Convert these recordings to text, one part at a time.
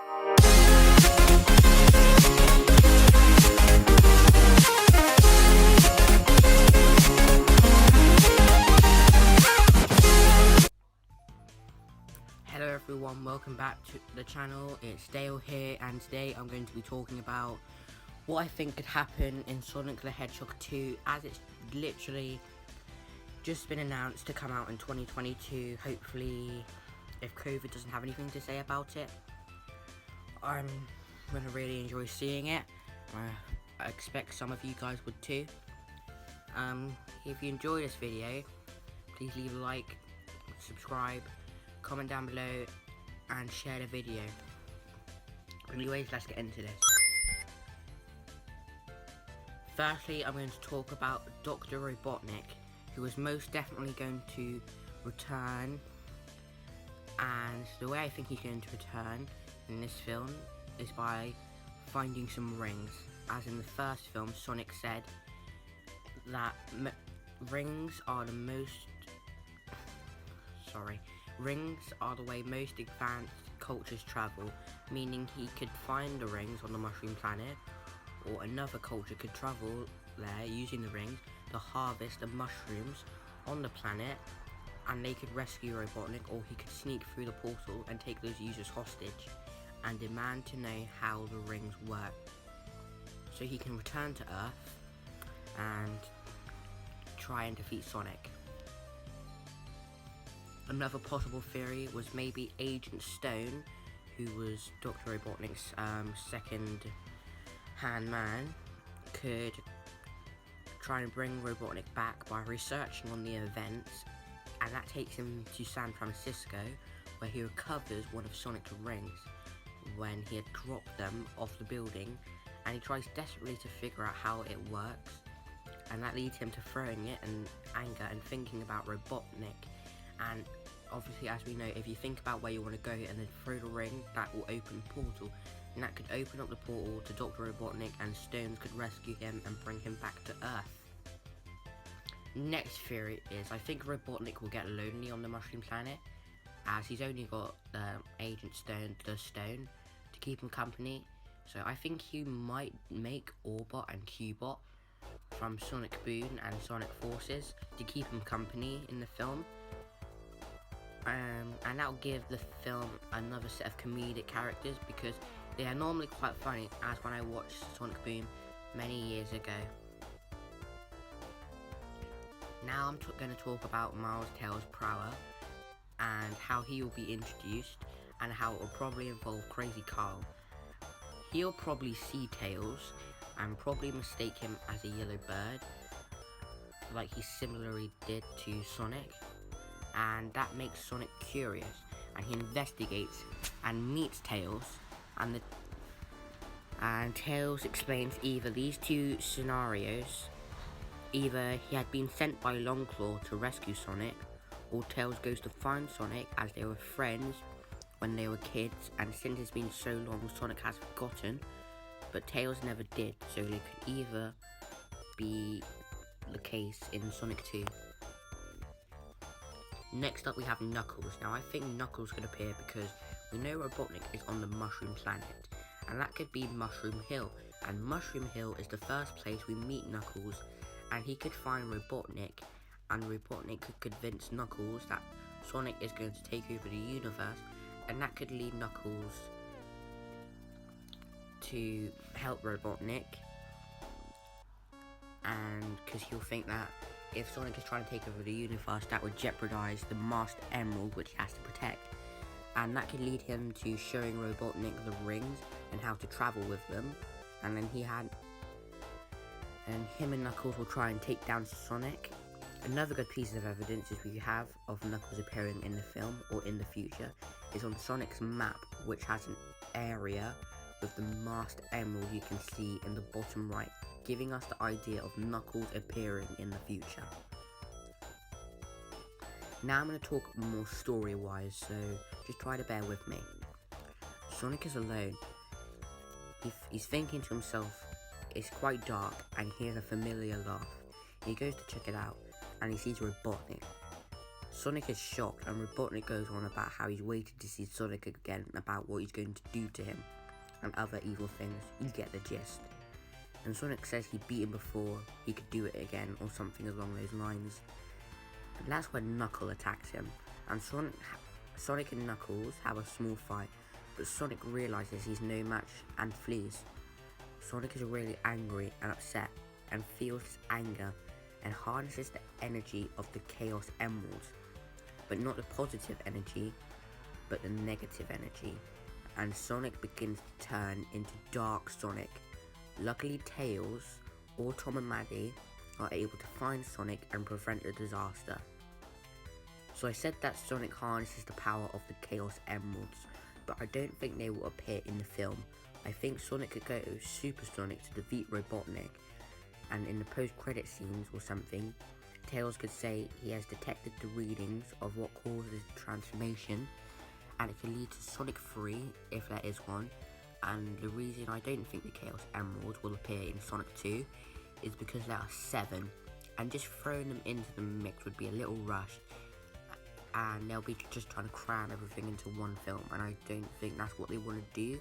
Hello everyone, welcome back to the channel. It's Dale here, and today I'm going to be talking about what I think could happen in Sonic the Hedgehog 2, as it's literally just been announced to come out in 2022. Hopefully, if COVID doesn't have anything to say about it, I'm going to really enjoy seeing it. I expect some of you guys would too. If you enjoy this video, please leave a like, subscribe, comment down below, and share the video. Anyways, let's get into this. Firstly, I'm going to talk about Dr. Robotnik, who is most definitely going to return, and the way I think he's going to return in this film is by finding some rings. As in the first film, Sonic said that rings are the way most advanced cultures travel, meaning he could find the rings on the Mushroom Planet, or another culture could travel there using the rings to harvest the mushrooms on the planet, and they could rescue Robotnik, or he could sneak through the portal and take those users hostage and demand to know how the rings work, so he can return to Earth and try and defeat Sonic. Another possible theory was maybe Agent Stone, who was Dr. Robotnik's second-hand man, could try and bring Robotnik back by researching on the events, and that takes him to San Francisco, where he recovers one of Sonic's rings when he had dropped them off the building, and he tries desperately to figure out how it works, and that leads him to throwing it in anger and thinking about Robotnik. And obviously, as we know, if you think about where you want to go and then throw the ring, that will open a portal, and that could open up the portal to Dr. Robotnik, and Stones could rescue him and bring him back to Earth. Next theory is, I think Robotnik will get lonely on the Mushroom Planet, as he's only got Agent Stone, the Stone, to keep him company. So I think he might make Orbot and Cubot from Sonic Boom and Sonic Forces to keep him company in the film. And that'll give the film another set of comedic characters, because they are normally quite funny, as when I watched Sonic Boom many years ago. Now I'm going to talk about Miles Tails' Prower, and how he will be introduced, and how it will probably involve Crazy Carl. He'll probably see Tails, and probably mistake him as a yellow bird, like he similarly did to Sonic. And that makes Sonic curious, and he investigates and meets Tails, and Tails explains either these two scenarios: either he had been sent by Longclaw to rescue Sonic, or Tails goes to find Sonic, as they were friends when they were kids, and since it's been so long, Sonic has forgotten, but Tails never did, so it could either be the case in Sonic 2. Next up we have Knuckles. Now I think Knuckles could appear because we know Robotnik is on the Mushroom Planet, and that could be Mushroom Hill, and Mushroom Hill is the first place we meet Knuckles, and he could find Robotnik, and Robotnik could convince Knuckles that Sonic is going to take over the universe, and that could lead Knuckles to help Robotnik, and because he'll think that if Sonic is trying to take over the universe, that would jeopardize the Master Emerald, which he has to protect. And that could lead him to showing Robotnik the rings and how to travel with them. And then him and Knuckles will try and take down Sonic. Another good piece of evidence is we have of Knuckles appearing in the film or in the future is on Sonic's map, which has an area with the Master Emerald you can see in the bottom right, giving us the idea of Knuckles appearing in the future. Now I'm going to talk more story-wise, so just try to bear with me. Sonic is alone. He's thinking to himself, it's quite dark, and he hears a familiar laugh. He goes to check it out, and he sees Robotnik. Sonic is shocked, and Robotnik goes on about how he's waited to see Sonic again, about what he's going to do to him, and other evil things. You get the gist. And Sonic says he beat him before, he could do it again, or something along those lines. And that's when Knuckle attacks him, and Sonic and Knuckles have a small fight, but Sonic realizes he's no match and flees. Sonic is really angry and upset, and feels his anger, and harnesses the energy of the Chaos Emeralds, but not the positive energy, but the negative energy, and Sonic begins to turn into Dark Sonic. Luckily, Tails, or Tom and Maddie, are able to find Sonic and prevent the disaster. So I said that Sonic harnesses the power of the Chaos Emeralds, but I don't think they will appear in the film. I think Sonic could go Super Sonic to defeat Robotnik, and in the post-credit scenes or something, Tails could say he has detected the readings of what causes the transformation, and it could lead to Sonic 3, if there is one. And the reason I don't think the Chaos Emeralds will appear in Sonic 2 is because there are 7, and just throwing them into the mix would be a little rushed, and they'll be just trying to cram everything into one film, and I don't think that's what they want to do.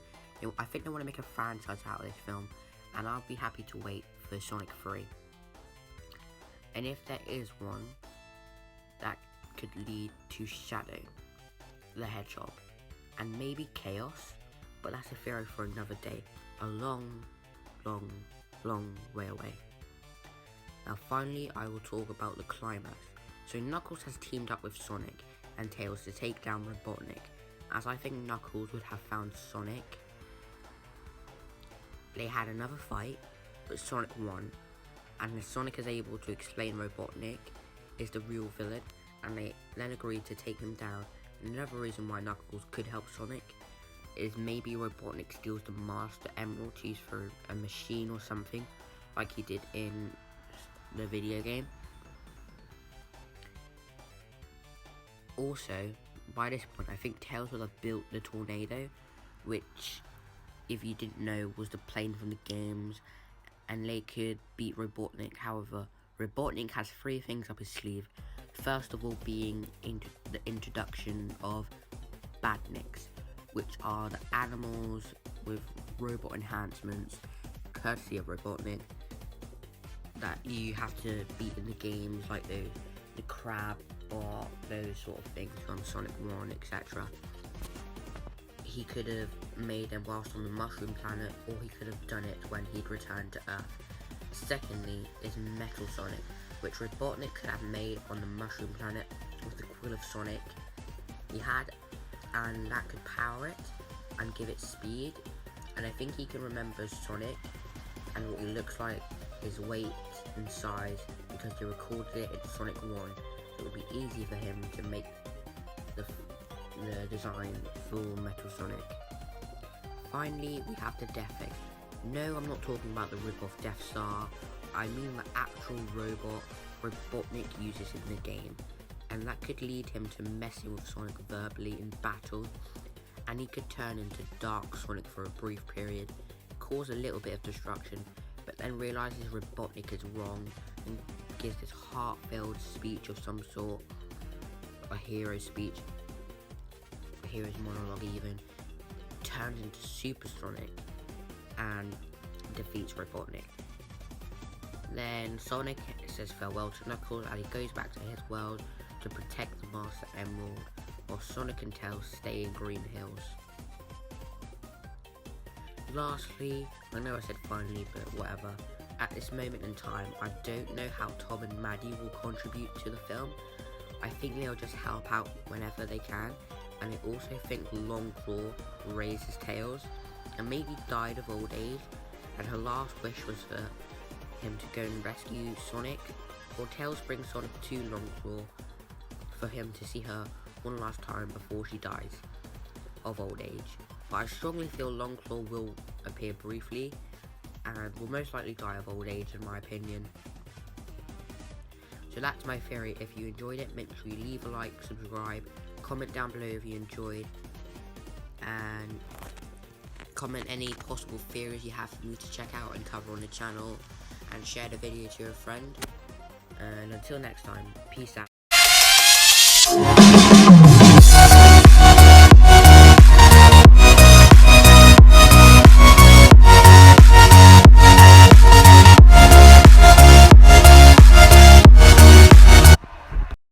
I think they want to make a franchise out of this film, and I'll be happy to wait for Sonic 3. And if there is one, that could lead to Shadow the Hedgehog, and maybe Chaos, but that's a theory for another day, a long way away. Now finally, I will talk about the climax. So Knuckles has teamed up with Sonic and Tails to take down Robotnik, as I think Knuckles would have found Sonic. They had another fight, but Sonic won, and as Sonic is able to explain Robotnik is the real villain, and they then agreed to take him down. Another reason why Knuckles could help Sonic is maybe Robotnik steals the Master Emerald to use for a machine or something, like he did in the video game. Also, by this point, I think Tails will have built the tornado, which, if you didn't know, was the plane from the games, and they could beat Robotnik. However, Robotnik has 3 things up his sleeve. First of all being the introduction of badniks, which are the animals with robot enhancements, courtesy of Robotnik, that you have to beat in the games, like the crab or those sort of things from Sonic 1, etc. He could have made them whilst on the Mushroom Planet, or he could have done it when he'd returned to Earth. Secondly is Metal Sonic, which Robotnik could have made on the Mushroom Planet with the Quill of Sonic he had, and that could power it and give it speed. And I think he can remember Sonic and what he looks like, his weight and size, because he recorded it in Sonic 1. It would be easy for him to make the design for Metal Sonic. Finally, we have the Death Egg. No, I'm not talking about the rip-off Death Star. I mean the actual robot Robotnik uses in the game, and that could lead him to messing with Sonic verbally in battle, and he could turn into Dark Sonic for a brief period, cause a little bit of destruction, but then realizes Robotnik is wrong and gives this heartfelt speech of some sort, a hero speech, a hero's monologue even, turns into Super Sonic and defeats Robotnik. Then Sonic says farewell to Knuckles and he goes back to his world to protect the Master Emerald, while Sonic and Tails stay in Green Hills. Lastly, I know I said finally, but whatever, at this moment in time, I don't know how Tom and Maddie will contribute to the film. I think they'll just help out whenever they can, and I also think Longclaw raised his Tails and maybe died of old age, and her last wish was for him to go and rescue Sonic, or Tails brings Sonic to Longclaw for him to see her one last time before she dies of old age. But I strongly feel Longclaw will appear briefly and will most likely die of old age, in my opinion. So that's my theory. If you enjoyed it, make sure you leave a like, subscribe, comment down below if you enjoyed, and comment any possible theories you have for me to check out and cover on the channel, and share the video to a friend. And until next time, peace out.